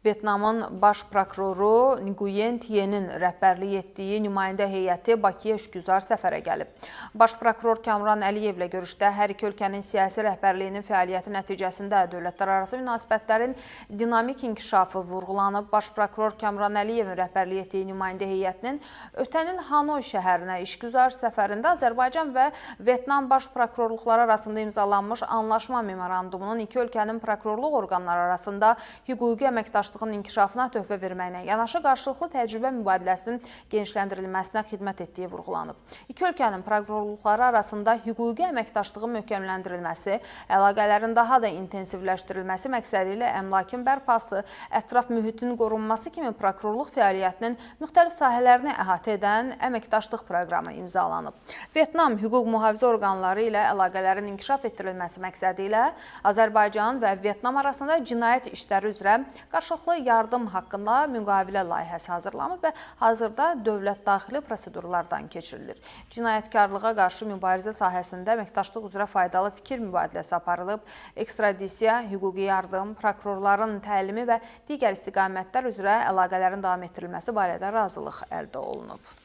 Vyetnamın baş prokuroru Nguyen Thien'in rəhbərlik etdiyi nümayəndə heyəti Bakıya işgüzar səfərə gəlib. Baş prokuror Kamran Əliyevlə görüşdə hər iki ölkənin siyasi rəhbərliyinin fəaliyyəti nəticəsində dövlətlərarası münasibətlərin dinamik inkişafı vurğulanıb. Baş prokuror Kamran Əliyevin rəhbərlik etdiyi nümayəndə heyətinin ötən il Hanoy şəhərinə işgüzar səfərində Azərbaycan və Vyetnam baş prokurorluqları arasında imzalanmış anlaşma memorandumunun iki ölkənin prokurorluq orqanları arasında hüquqi əməkdaşlıq inkişafına töhfə verməklə yanaşı qarşılıqlı təcrübə mübadiləsinin genişləndirilməsinə xidmət etdiyi vurğulanıb. İki ölkənin prokurorluqları arasında hüquqi əməkdaşlığın möhkəmləndirilməsi, əlaqələrin daha da intensivləşdirilməsi məqsədi ilə əmlakın bərpası, ətraf mühitin qorunması kimi prokurorluq fəaliyyətinin müxtəlif sahələrini əhatə edən əməkdaşlıq proqramı imzalanıb. Vyetnam hüquq mühafizə orqanları ilə əlaqələrin inkişaf etdirilməsi məqsədi ilə Azərbaycan və Vyetnam arasında cinayət işləri üzrə qarşılıqlı yardım haqqında müqavilə layihəsi hazırlanıb və hazırda dövlət daxili prosedurlardan keçirilir. Cinayətkarlığa qarşı mübarizə sahəsində əməkdaşlıq üzrə faydalı fikir mübadiləsi aparılıb, ekstradisiya, hüquqi yardım, prokurorların təlimi və digər istiqamətlər üzrə əlaqələrin davam etdirilməsi barədə razılıq əldə olunub.